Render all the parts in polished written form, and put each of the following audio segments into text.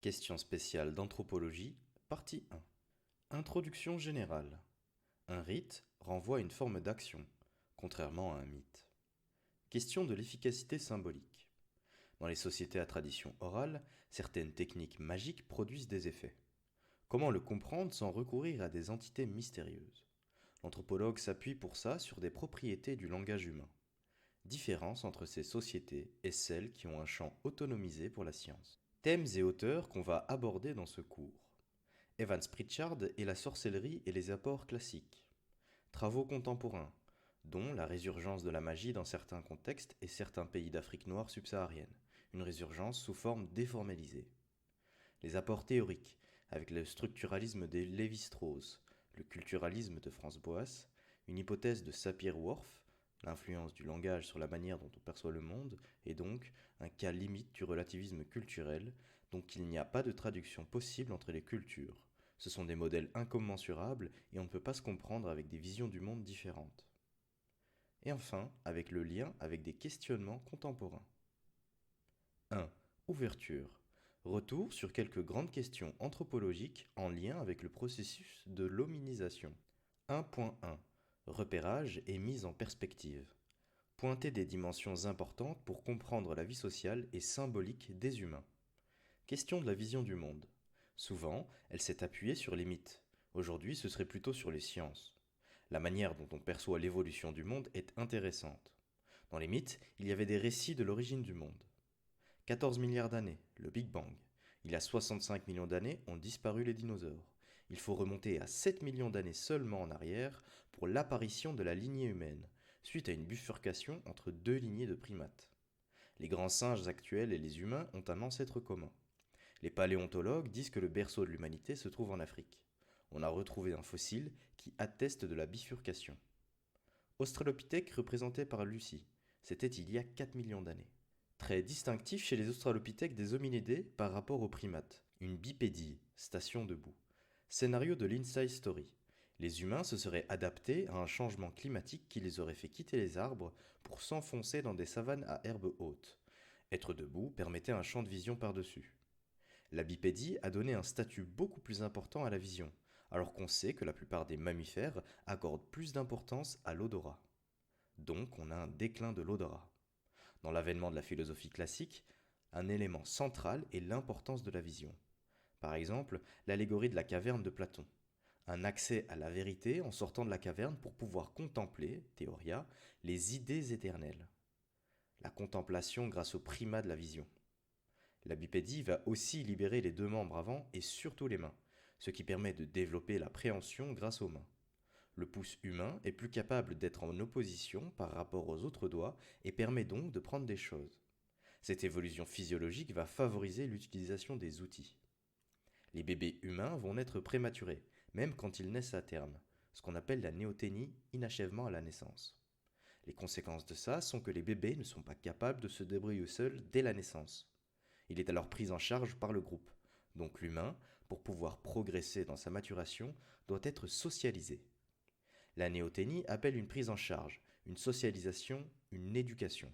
Question spéciale d'anthropologie, partie 1. Introduction générale. Un rite renvoie à une forme d'action, contrairement à un mythe. Question de l'efficacité symbolique. Dans les sociétés à tradition orale, certaines techniques magiques produisent des effets. Comment le comprendre sans recourir à des entités mystérieuses? L'anthropologue s'appuie pour ça sur des propriétés du langage humain. Différence entre ces sociétés et celles qui ont un champ autonomisé pour la science. Thèmes et auteurs qu'on va aborder dans ce cours. Evans Pritchard et la sorcellerie et les apports classiques. Travaux contemporains, dont la résurgence de la magie dans certains contextes et certains pays d'Afrique noire subsaharienne, une résurgence sous forme déformalisée. Les apports théoriques, avec le structuralisme de Lévi-Strauss, le culturalisme de Franz Boas, une hypothèse de Sapir-Whorf, l'influence du langage sur la manière dont on perçoit le monde, et donc un cas limite du relativisme culturel, donc il n'y a pas de traduction possible entre les cultures. Ce sont des modèles incommensurables et on ne peut pas se comprendre avec des visions du monde différentes. Et enfin, avec le lien avec des questionnements contemporains. 1. Ouverture. Retour sur quelques grandes questions anthropologiques en lien avec le processus de l'hominisation. 1.1. Repérage et mise en perspective. Pointer des dimensions importantes pour comprendre la vie sociale et symbolique des humains. Question de la vision du monde. Souvent, elle s'est appuyée sur les mythes. Aujourd'hui, ce serait plutôt sur les sciences. La manière dont on perçoit l'évolution du monde est intéressante. Dans les mythes, il y avait des récits de l'origine du monde. 14 milliards d'années, le Big Bang. Il y a 65 millions d'années ont disparu les dinosaures. Il faut remonter à 7 millions d'années seulement en arrière pour l'apparition de la lignée humaine, suite à une bifurcation entre deux lignées de primates. Les grands singes actuels et les humains ont un ancêtre commun. Les paléontologues disent que le berceau de l'humanité se trouve en Afrique. On a retrouvé un fossile qui atteste de la bifurcation. Australopithèque représenté par Lucie, c'était il y a 4 millions d'années. Très distinctif chez les australopithèques des hominidés par rapport aux primates. Une bipédie, station debout. Scénario de l'Inside Story. Les humains se seraient adaptés à un changement climatique qui les aurait fait quitter les arbres pour s'enfoncer dans des savanes à herbes hautes. Être debout permettait un champ de vision par-dessus. La bipédie a donné un statut beaucoup plus important à la vision, alors qu'on sait que la plupart des mammifères accordent plus d'importance à l'odorat. Donc on a un déclin de l'odorat. Dans l'avènement de la philosophie classique, un élément central est l'importance de la vision. Par exemple, l'allégorie de la caverne de Platon. Un accès à la vérité en sortant de la caverne pour pouvoir contempler, théoria, les idées éternelles. La contemplation grâce au primat de la vision. La bipédie va aussi libérer les deux membres avant et surtout les mains, ce qui permet de développer la préhension grâce aux mains. Le pouce humain est plus capable d'être en opposition par rapport aux autres doigts et permet donc de prendre des choses. Cette évolution physiologique va favoriser l'utilisation des outils. Les bébés humains vont naître prématurés, même quand ils naissent à terme, ce qu'on appelle la néoténie, inachèvement à la naissance. Les conséquences de ça sont que les bébés ne sont pas capables de se débrouiller seuls dès la naissance. Il est alors pris en charge par le groupe. Donc l'humain, pour pouvoir progresser dans sa maturation, doit être socialisé. La néoténie appelle une prise en charge, une socialisation, une éducation.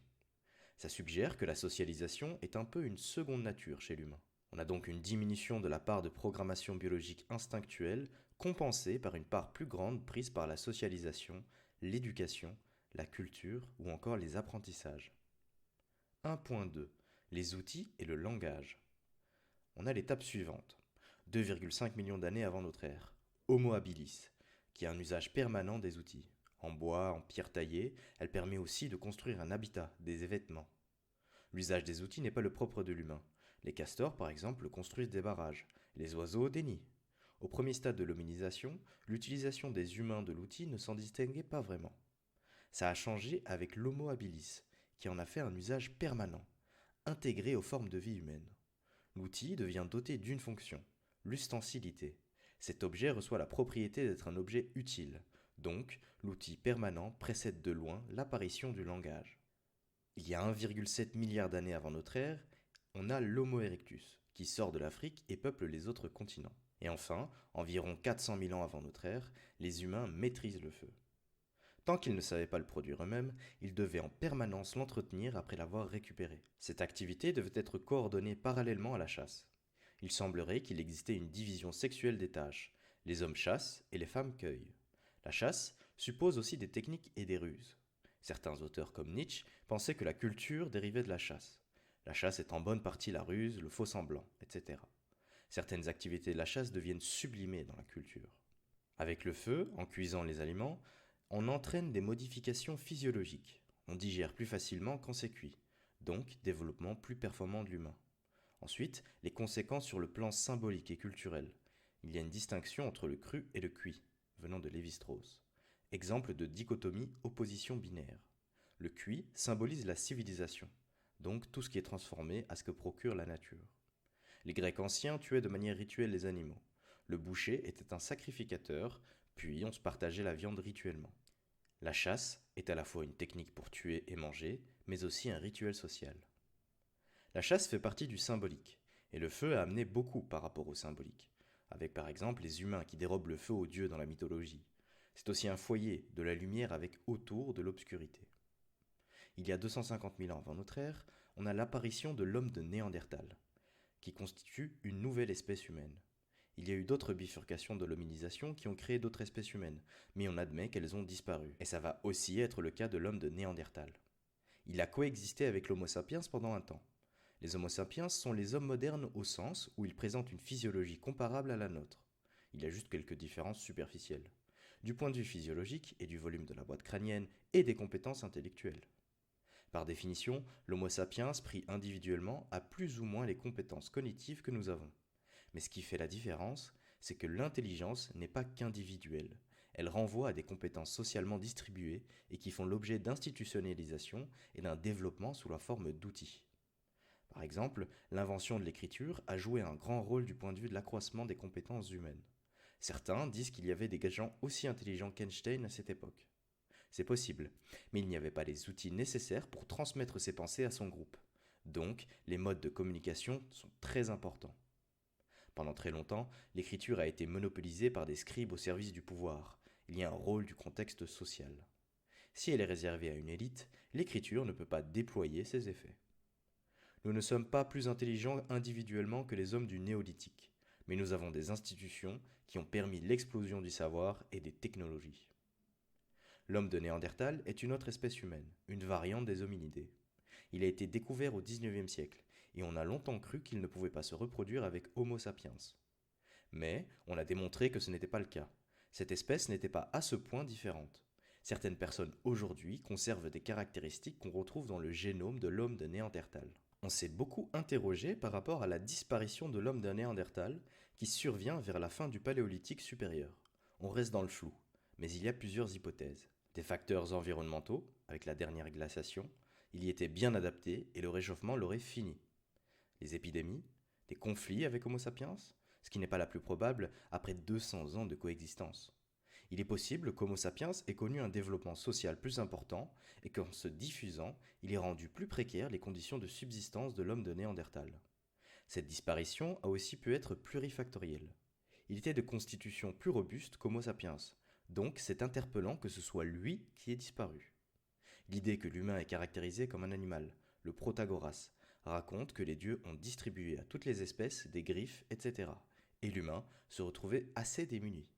Ça suggère que la socialisation est un peu une seconde nature chez l'humain. On a donc une diminution de la part de programmation biologique instinctuelle compensée par une part plus grande prise par la socialisation, l'éducation, la culture ou encore les apprentissages. 1.2. Les outils et le langage. On a l'étape suivante. 2,5 millions d'années avant notre ère. Homo habilis, qui a un usage permanent des outils. En bois, en pierre taillée, elle permet aussi de construire un habitat, des vêtements. L'usage des outils n'est pas le propre de l'humain. Les castors, par exemple, construisent des barrages, les oiseaux des nids. Au premier stade de l'hominisation, l'utilisation des humains de l'outil ne s'en distinguait pas vraiment. Ça a changé avec l'Homo habilis, qui en a fait un usage permanent, intégré aux formes de vie humaine. L'outil devient doté d'une fonction, l'ustensilité. Cet objet reçoit la propriété d'être un objet utile, donc l'outil permanent précède de loin l'apparition du langage. Il y a 1,7 milliard d'années avant notre ère, on a l'Homo erectus, qui sort de l'Afrique et peuple les autres continents. Et enfin, environ 400 000 ans avant notre ère, les humains maîtrisent le feu. Tant qu'ils ne savaient pas le produire eux-mêmes, ils devaient en permanence l'entretenir après l'avoir récupéré. Cette activité devait être coordonnée parallèlement à la chasse. Il semblerait qu'il existait une division sexuelle des tâches. Les hommes chassent et les femmes cueillent. La chasse suppose aussi des techniques et des ruses. Certains auteurs comme Nietzsche pensaient que la culture dérivait de la chasse. La chasse est en bonne partie la ruse, le faux-semblant, etc. Certaines activités de la chasse deviennent sublimées dans la culture. Avec le feu, en cuisant les aliments, on entraîne des modifications physiologiques. On digère plus facilement quand c'est cuit, donc développement plus performant de l'humain. Ensuite, les conséquences sur le plan symbolique et culturel. Il y a une distinction entre le cru et le cuit, venant de Lévi-Strauss. Exemple de dichotomie opposition binaire. Le cuit symbolise la civilisation, donc tout ce qui est transformé à ce que procure la nature. Les Grecs anciens tuaient de manière rituelle les animaux. Le boucher était un sacrificateur, puis on se partageait la viande rituellement. La chasse est à la fois une technique pour tuer et manger, mais aussi un rituel social. La chasse fait partie du symbolique, et le feu a amené beaucoup par rapport au symbolique, avec par exemple les humains qui dérobent le feu aux dieux dans la mythologie. C'est aussi un foyer de la lumière avec autour de l'obscurité. Il y a 250 000 ans avant notre ère, on a l'apparition de l'homme de Néandertal, qui constitue une nouvelle espèce humaine. Il y a eu d'autres bifurcations de l'hominisation qui ont créé d'autres espèces humaines, mais on admet qu'elles ont disparu. Et ça va aussi être le cas de l'homme de Néandertal. Il a coexisté avec l'Homo sapiens pendant un temps. Les Homo sapiens sont les hommes modernes au sens où ils présentent une physiologie comparable à la nôtre. Il y a juste quelques différences superficielles, du point de vue physiologique et du volume de la boîte crânienne et des compétences intellectuelles. Par définition, l'Homo sapiens pris individuellement a plus ou moins les compétences cognitives que nous avons. Mais ce qui fait la différence, c'est que l'intelligence n'est pas qu'individuelle. Elle renvoie à des compétences socialement distribuées et qui font l'objet d'institutionnalisation et d'un développement sous la forme d'outils. Par exemple, l'invention de l'écriture a joué un grand rôle du point de vue de l'accroissement des compétences humaines. Certains disent qu'il y avait des gens aussi intelligents qu'Einstein à cette époque. C'est possible, mais il n'y avait pas les outils nécessaires pour transmettre ses pensées à son groupe. Donc, les modes de communication sont très importants. Pendant très longtemps, l'écriture a été monopolisée par des scribes au service du pouvoir. Il y a un rôle du contexte social. Si elle est réservée à une élite, l'écriture ne peut pas déployer ses effets. Nous ne sommes pas plus intelligents individuellement que les hommes du néolithique, mais nous avons des institutions qui ont permis l'explosion du savoir et des technologies. L'homme de Néandertal est une autre espèce humaine, une variante des hominidés. Il a été découvert au XIXe siècle, et on a longtemps cru qu'il ne pouvait pas se reproduire avec Homo sapiens. Mais on a démontré que ce n'était pas le cas. Cette espèce n'était pas à ce point différente. Certaines personnes aujourd'hui conservent des caractéristiques qu'on retrouve dans le génome de l'homme de Néandertal. On s'est beaucoup interrogé par rapport à la disparition de l'homme de Néandertal qui survient vers la fin du Paléolithique supérieur. On reste dans le flou, mais il y a plusieurs hypothèses. Des facteurs environnementaux, avec la dernière glaciation, il y était bien adapté et le réchauffement l'aurait fini. Les épidémies, des conflits avec Homo sapiens, ce qui n'est pas la plus probable après 200 ans de coexistence. Il est possible qu'Homo sapiens ait connu un développement social plus important et qu'en se diffusant, il ait rendu plus précaires les conditions de subsistance de l'homme de Néandertal. Cette disparition a aussi pu être plurifactorielle. Il était de constitution plus robuste qu'Homo sapiens, donc c'est interpellant que ce soit lui qui ait disparu. L'idée que l'humain est caractérisé comme un animal, le Protagoras, raconte que les dieux ont distribué à toutes les espèces des griffes, etc. Et l'humain se retrouvait assez démuni.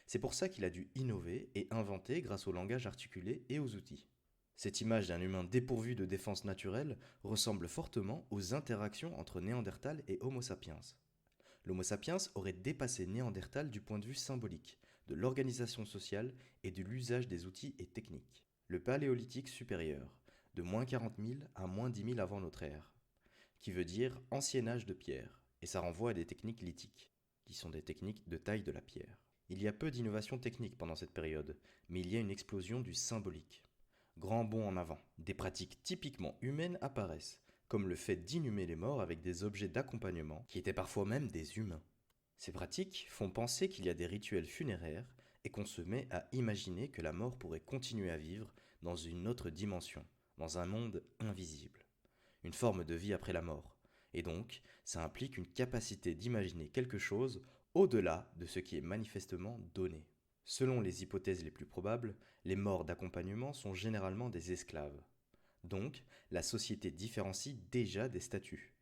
C'est pour ça qu'il a dû innover et inventer grâce au langage articulé et aux outils. Cette image d'un humain dépourvu de défense naturelle ressemble fortement aux interactions entre Néandertal et Homo sapiens. L'Homo sapiens aurait dépassé Néandertal du point de vue symbolique, de l'organisation sociale et de l'usage des outils et techniques. Le Paléolithique supérieur, de moins 40 000 à moins 10 000 avant notre ère, qui veut dire ancien âge de pierre, et ça renvoie à des techniques lithiques, qui sont des techniques de taille de la pierre. Il y a peu d'innovations techniques pendant cette période, mais il y a une explosion du symbolique. Grand bond en avant, des pratiques typiquement humaines apparaissent, comme le fait d'inhumer les morts avec des objets d'accompagnement, qui étaient parfois même des humains. Ces pratiques font penser qu'il y a des rituels funéraires et qu'on se met à imaginer que la mort pourrait continuer à vivre dans une autre dimension, dans un monde invisible. Une forme de vie après la mort. Et donc, ça implique une capacité d'imaginer quelque chose au-delà de ce qui est manifestement donné. Selon les hypothèses les plus probables, les morts d'accompagnement sont généralement des esclaves. Donc, la société différencie déjà des statuts.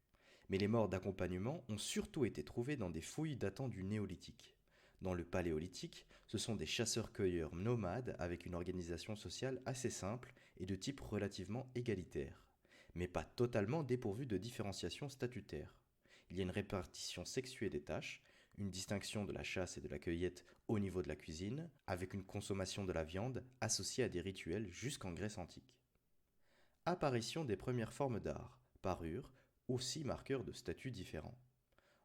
Mais les morts d'accompagnement ont surtout été trouvées dans des fouilles datant du néolithique. Dans le paléolithique, ce sont des chasseurs-cueilleurs nomades avec une organisation sociale assez simple et de type relativement égalitaire, mais pas totalement dépourvue de différenciation statutaire. Il y a une répartition sexuée des tâches, une distinction de la chasse et de la cueillette au niveau de la cuisine, avec une consommation de la viande associée à des rituels jusqu'en Grèce antique. Apparition des premières formes d'art, parures, aussi marqueurs de statuts différents.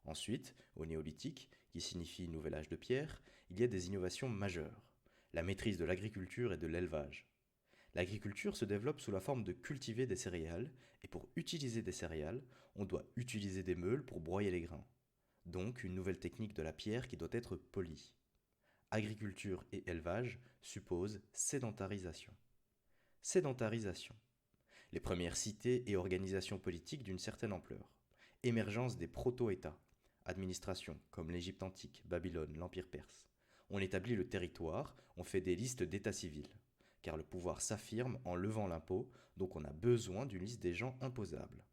Ensuite, au néolithique, qui signifie nouvel âge de pierre, il y a des innovations majeures. La maîtrise de l'agriculture et de l'élevage. L'agriculture se développe sous la forme de cultiver des céréales, et pour utiliser des céréales, on doit utiliser des meules pour broyer les grains. Donc une nouvelle technique de la pierre qui doit être polie. Agriculture et élevage supposent sédentarisation. Sédentarisation. Les premières cités et organisations politiques d'une certaine ampleur. Émergence des proto-États. Administration, comme l'Égypte antique, Babylone, l'Empire perse. On établit le territoire, on fait des listes d'états civils. Car le pouvoir s'affirme en levant l'impôt, donc on a besoin d'une liste des gens imposables.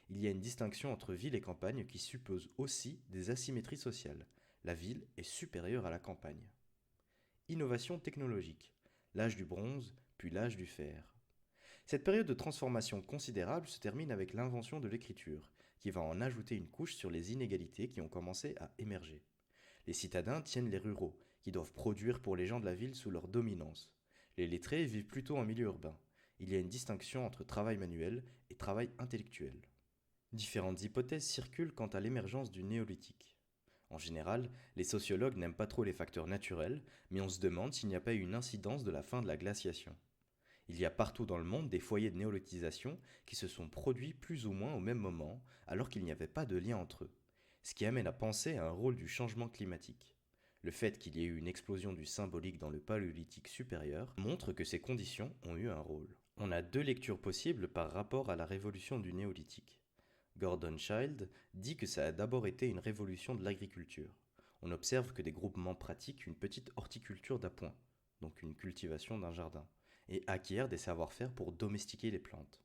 Il y a une distinction entre ville et campagne qui suppose aussi des asymétries sociales. La ville est supérieure à la campagne. Innovation technologique. L'âge du bronze, puis l'âge du fer. Cette période de transformation considérable se termine avec l'invention de l'écriture, qui va en ajouter une couche sur les inégalités qui ont commencé à émerger. Les citadins tiennent les ruraux, qui doivent produire pour les gens de la ville sous leur dominance. Les lettrés vivent plutôt en milieu urbain. Il y a une distinction entre travail manuel et travail intellectuel. Différentes hypothèses circulent quant à l'émergence du néolithique. En général, les sociologues n'aiment pas trop les facteurs naturels, mais on se demande s'il n'y a pas eu une incidence de la fin de la glaciation. Il y a partout dans le monde des foyers de néolithisation qui se sont produits plus ou moins au même moment, alors qu'il n'y avait pas de lien entre eux, ce qui amène à penser à un rôle du changement climatique. Le fait qu'il y ait eu une explosion du symbolique dans le paléolithique supérieur montre que ces conditions ont eu un rôle. On a deux lectures possibles par rapport à la révolution du néolithique. Gordon Childe dit que ça a d'abord été une révolution de l'agriculture. On observe que des groupements pratiquent une petite horticulture d'appoint, donc une cultivation d'un jardin, et acquièrent des savoir-faire pour domestiquer les plantes.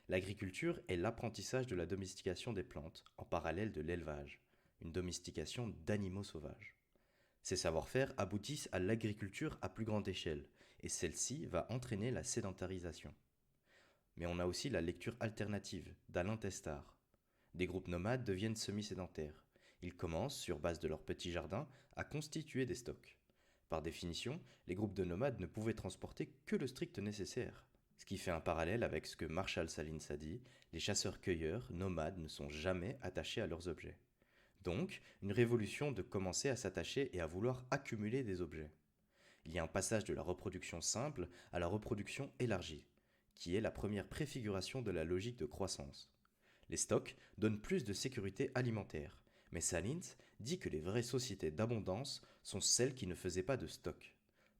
L'agriculture est l'apprentissage de la domestication des plantes, en parallèle de l'élevage, une domestication d'animaux sauvages. Ces savoir-faire aboutissent à l'agriculture à plus grande échelle, et celle-ci va entraîner la sédentarisation. Mais on a aussi la lecture alternative, d'Alain Testard. Des groupes nomades deviennent semi-sédentaires. Ils commencent, sur base de leur petit jardin, à constituer des stocks. Par définition, les groupes de nomades ne pouvaient transporter que le strict nécessaire. Ce qui fait un parallèle avec ce que Marshall Salins a dit, les chasseurs-cueilleurs nomades ne sont jamais attachés à leurs objets. Donc, une révolution de commencer à s'attacher et à vouloir accumuler des objets. Il y a un passage de la reproduction simple à la reproduction élargie, qui est la première préfiguration de la logique de croissance. Les stocks donnent plus de sécurité alimentaire, mais Salins dit que les vraies sociétés d'abondance sont celles qui ne faisaient pas de stock.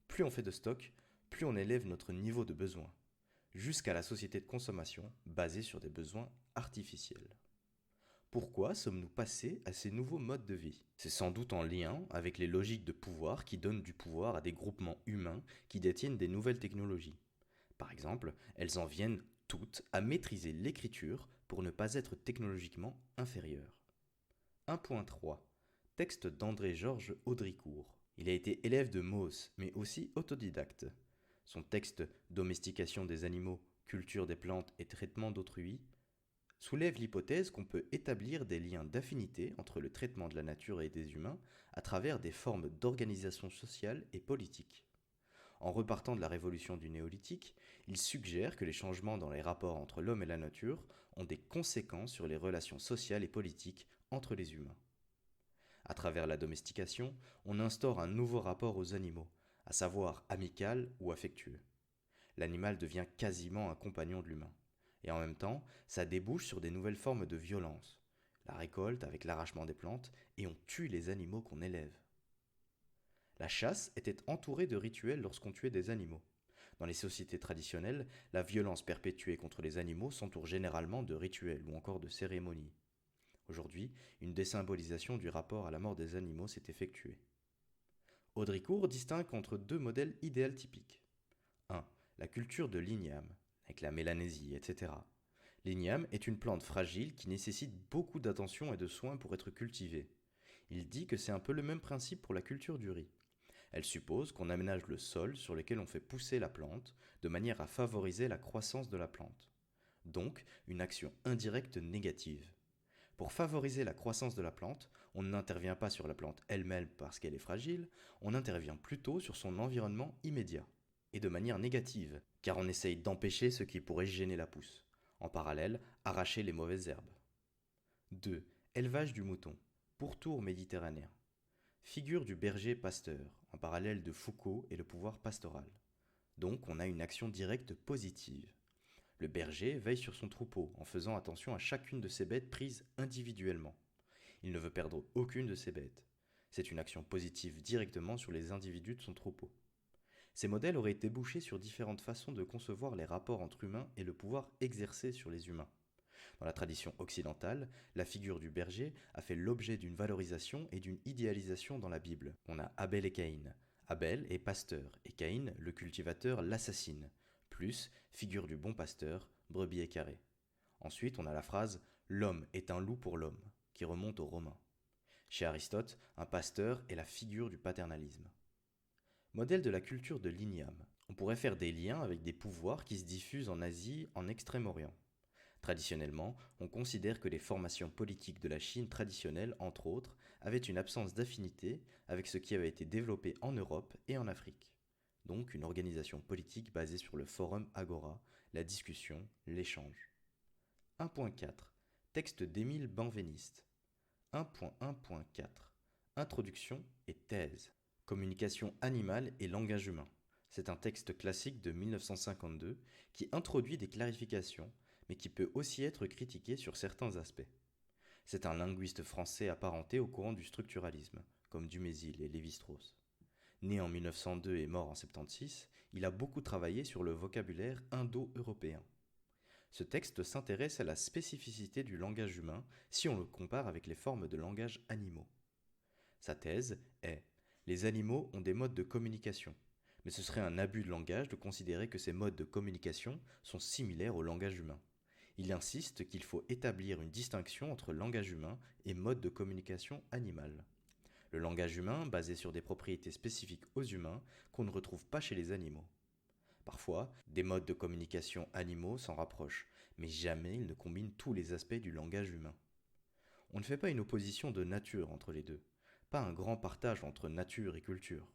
Plus on fait de stock, plus on élève notre niveau de besoin, jusqu'à la société de consommation basée sur des besoins artificiels. Pourquoi sommes-nous passés à ces nouveaux modes de vie? C'est sans doute en lien avec les logiques de pouvoir qui donnent du pouvoir à des groupements humains qui détiennent des nouvelles technologies. Par exemple, elles en viennent toutes à maîtriser l'écriture pour ne pas être technologiquement inférieures. 1.3. Texte d'André-Georges Audricourt. Il a été élève de Mauss, mais aussi autodidacte. Son texte Domestication des animaux, culture des plantes et traitement d'autrui soulève l'hypothèse qu'on peut établir des liens d'affinité entre le traitement de la nature et des humains à travers des formes d'organisation sociale et politique. En repartant de la révolution du néolithique, il suggère que les changements dans les rapports entre l'homme et la nature ont des conséquences sur les relations sociales et politiques entre les humains. À travers la domestication, on instaure un nouveau rapport aux animaux, à savoir amical ou affectueux. L'animal devient quasiment un compagnon de l'humain. Et en même temps, ça débouche sur des nouvelles formes de violence. La récolte avec l'arrachement des plantes, et on tue les animaux qu'on élève. La chasse était entourée de rituels lorsqu'on tuait des animaux. Dans les sociétés traditionnelles, la violence perpétuée contre les animaux s'entoure généralement de rituels ou encore de cérémonies. Aujourd'hui, une désymbolisation du rapport à la mort des animaux s'est effectuée. Audricourt distingue entre deux modèles idéal typiques. 1. La culture de l'igname, avec la Mélanésie, etc. L'igname est une plante fragile qui nécessite beaucoup d'attention et de soins pour être cultivée. Il dit que c'est un peu le même principe pour la culture du riz. Elle suppose qu'on aménage le sol sur lequel on fait pousser la plante de manière à favoriser la croissance de la plante. Donc, une action indirecte négative. Pour favoriser la croissance de la plante, on n'intervient pas sur la plante elle-même parce qu'elle est fragile, on intervient plutôt sur son environnement immédiat. Et de manière négative, car on essaye d'empêcher ce qui pourrait gêner la pousse. En parallèle, arracher les mauvaises herbes. 2. Élevage du mouton. Pourtour méditerranéen. Figure du berger pasteur, en parallèle de Foucault et le pouvoir pastoral. Donc on a une action directe positive. Le berger veille sur son troupeau en faisant attention à chacune de ses bêtes prises individuellement. Il ne veut perdre aucune de ses bêtes. C'est une action positive directement sur les individus de son troupeau. Ces modèles auraient débouché sur différentes façons de concevoir les rapports entre humains et le pouvoir exercé sur les humains. Dans la tradition occidentale, la figure du berger a fait l'objet d'une valorisation et d'une idéalisation dans la Bible. On a Abel et Caïn. Abel est pasteur et Caïn, le cultivateur, l'assassine. Plus, figure du bon pasteur, brebis et carré. Ensuite, on a la phrase L'homme est un loup pour l'homme, qui remonte aux Romains. Chez Aristote, un pasteur est la figure du paternalisme. Modèle de la culture de l'igname. On pourrait faire des liens avec des pouvoirs qui se diffusent en Asie, en Extrême-Orient. Traditionnellement, on considère que les formations politiques de la Chine traditionnelle, entre autres, avaient une absence d'affinité avec ce qui avait été développé en Europe et en Afrique. Donc une organisation politique basée sur le forum agora, la discussion, l'échange. 1.4. Texte d'Émile Benveniste. 1.1.4. Introduction et thèse. Communication animale et langage humain. C'est un texte classique de 1952 qui introduit des clarifications, mais qui peut aussi être critiqué sur certains aspects. C'est un linguiste français apparenté au courant du structuralisme, comme Dumézil et Lévi-Strauss. Né en 1902 et mort en 1976, il a beaucoup travaillé sur le vocabulaire indo-européen. Ce texte s'intéresse à la spécificité du langage humain si on le compare avec les formes de langage animaux. Sa thèse est « Les animaux ont des modes de communication, mais ce serait un abus de langage de considérer que ces modes de communication sont similaires au langage humain. » Il insiste qu'il faut établir une distinction entre langage humain et mode de communication animal. Le langage humain, basé sur des propriétés spécifiques aux humains qu'on ne retrouve pas chez les animaux. Parfois, des modes de communication animaux s'en rapprochent, mais jamais ils ne combinent tous les aspects du langage humain. On ne fait pas une opposition de nature entre les deux, pas un grand partage entre nature et culture.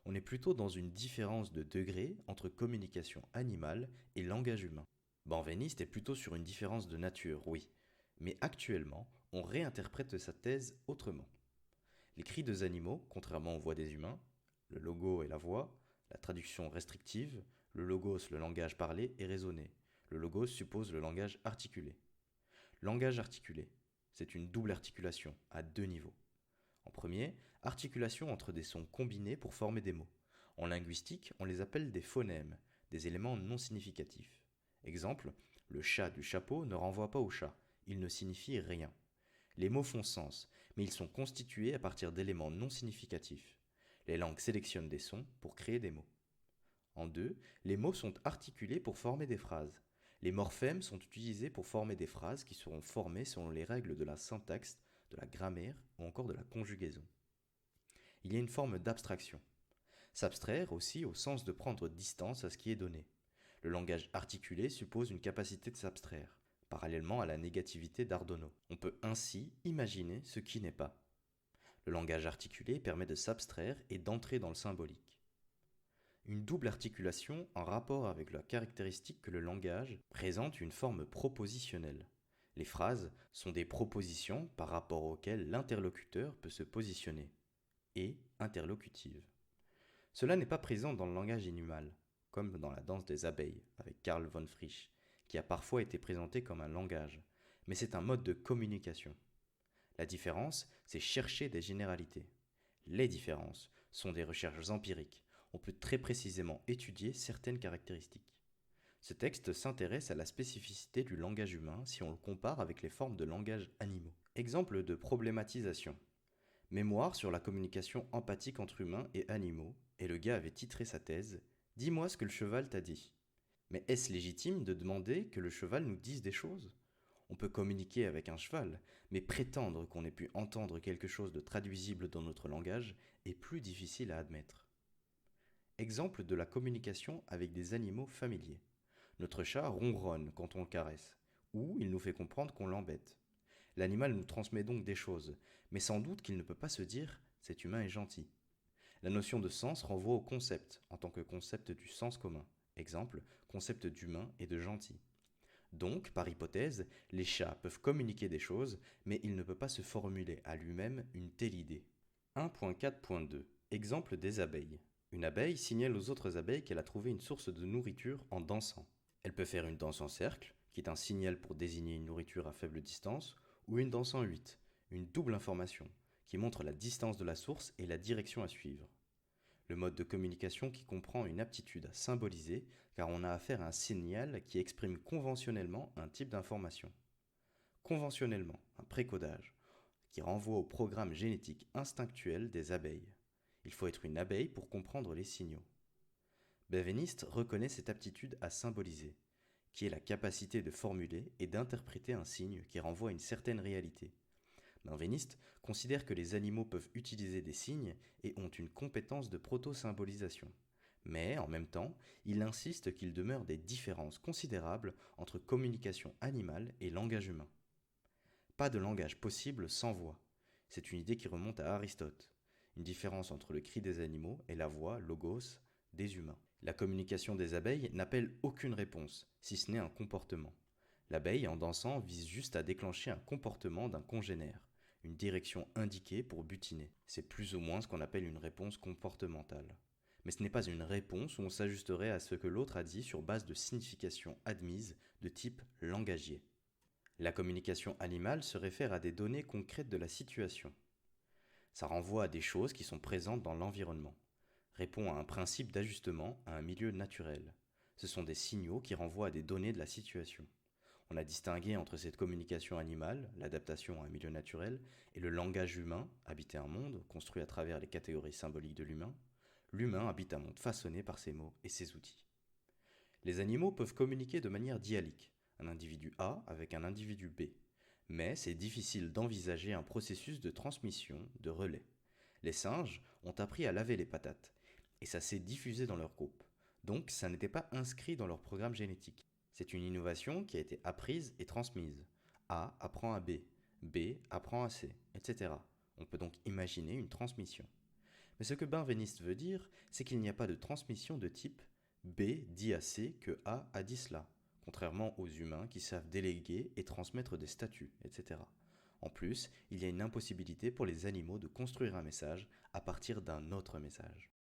On est plutôt dans une différence de degré entre communication animale et langage humain. Benveniste est plutôt sur une différence de nature, oui, mais actuellement, on réinterprète sa thèse autrement. Les cris des animaux, contrairement aux voix des humains, le logo et la voix, la traduction restrictive, le logos, le langage parlé et raisonné. Le logos suppose le langage articulé. Langage articulé, c'est une double articulation à deux niveaux. En premier, articulation entre des sons combinés pour former des mots. En linguistique, on les appelle des phonèmes, des éléments non significatifs. Exemple, le chat du chapeau ne renvoie pas au chat, il ne signifie rien. Les mots font sens, mais ils sont constitués à partir d'éléments non significatifs. Les langues sélectionnent des sons pour créer des mots. En deux, les mots sont articulés pour former des phrases. Les morphèmes sont utilisés pour former des phrases qui seront formées selon les règles de la syntaxe, de la grammaire ou encore de la conjugaison. Il y a une forme d'abstraction. S'abstraire aussi au sens de prendre distance à ce qui est donné. Le langage articulé suppose une capacité de s'abstraire, parallèlement à la négativité d'Ardonneau. On peut ainsi imaginer ce qui n'est pas. Le langage articulé permet de s'abstraire et d'entrer dans le symbolique. Une double articulation en rapport avec la caractéristique que le langage présente une forme propositionnelle. Les phrases sont des propositions par rapport auxquelles l'interlocuteur peut se positionner, et interlocutive. Cela n'est pas présent dans le langage animal, comme dans la danse des abeilles avec Karl von Frisch, qui a parfois été présenté comme un langage, mais c'est un mode de communication. La différence, c'est chercher des généralités. Les différences sont des recherches empiriques. On peut très précisément étudier certaines caractéristiques. Ce texte s'intéresse à la spécificité du langage humain si on le compare avec les formes de langage animaux. Exemple de problématisation. Mémoire sur la communication empathique entre humains et animaux, et le gars avait titré sa thèse « Dis-moi ce que le cheval t'a dit ». Mais est-ce légitime de demander que le cheval nous dise des choses? On peut communiquer avec un cheval, mais prétendre qu'on ait pu entendre quelque chose de traduisible dans notre langage est plus difficile à admettre. Exemple de la communication avec des animaux familiers. Notre chat ronronne quand on le caresse, ou il nous fait comprendre qu'on l'embête. L'animal nous transmet donc des choses, mais sans doute qu'il ne peut pas se dire «cet humain est gentil». La notion de sens renvoie au concept, en tant que concept du sens commun. Exemple, concept d'humain et de gentil. Donc, par hypothèse, les chats peuvent communiquer des choses, mais il ne peut pas se formuler à lui-même une telle idée. 1.4.2 Exemple des abeilles. Une abeille signale aux autres abeilles qu'elle a trouvé une source de nourriture en dansant. Elle peut faire une danse en cercle, qui est un signal pour désigner une nourriture à faible distance, ou une danse en 8, une double information, qui montre la distance de la source et la direction à suivre. Le mode de communication qui comprend une aptitude à symboliser, car on a affaire à un signal qui exprime conventionnellement un type d'information. Conventionnellement, un précodage, qui renvoie au programme génétique instinctuel des abeilles. Il faut être une abeille pour comprendre les signaux. Benveniste reconnaît cette aptitude à symboliser, qui est la capacité de formuler et d'interpréter un signe qui renvoie à une certaine réalité. Benveniste considère que les animaux peuvent utiliser des signes et ont une compétence de proto-symbolisation. Mais, en même temps, il insiste qu'il demeure des différences considérables entre communication animale et langage humain. Pas de langage possible sans voix. C'est une idée qui remonte à Aristote. Une différence entre le cri des animaux et la voix, logos, des humains. La communication des abeilles n'appelle aucune réponse, si ce n'est un comportement. L'abeille, en dansant, vise juste à déclencher un comportement d'un congénère, une direction indiquée pour butiner. C'est plus ou moins ce qu'on appelle une réponse comportementale. Mais ce n'est pas une réponse où on s'ajusterait à ce que l'autre a dit sur base de significations admises de type langagier. La communication animale se réfère à des données concrètes de la situation. Ça renvoie à des choses qui sont présentes dans l'environnement, répond à un principe d'ajustement à un milieu naturel. Ce sont des signaux qui renvoient à des données de la situation. On a distingué entre cette communication animale, l'adaptation à un milieu naturel, et le langage humain, habiter un monde, construit à travers les catégories symboliques de l'humain. L'humain habite un monde façonné par ses mots et ses outils. Les animaux peuvent communiquer de manière dialectique, un individu A avec un individu B. Mais c'est difficile d'envisager un processus de transmission, de relais. Les singes ont appris à laver les patates, et ça s'est diffusé dans leur groupe. Donc ça n'était pas inscrit dans leur programme génétique. C'est une innovation qui a été apprise et transmise. A apprend à B, B apprend à C, etc. On peut donc imaginer une transmission. Mais ce que Benveniste veut dire, c'est qu'il n'y a pas de transmission de type B dit à C que A a dit cela, contrairement aux humains qui savent déléguer et transmettre des statuts, etc. En plus, il y a une impossibilité pour les animaux de construire un message à partir d'un autre message.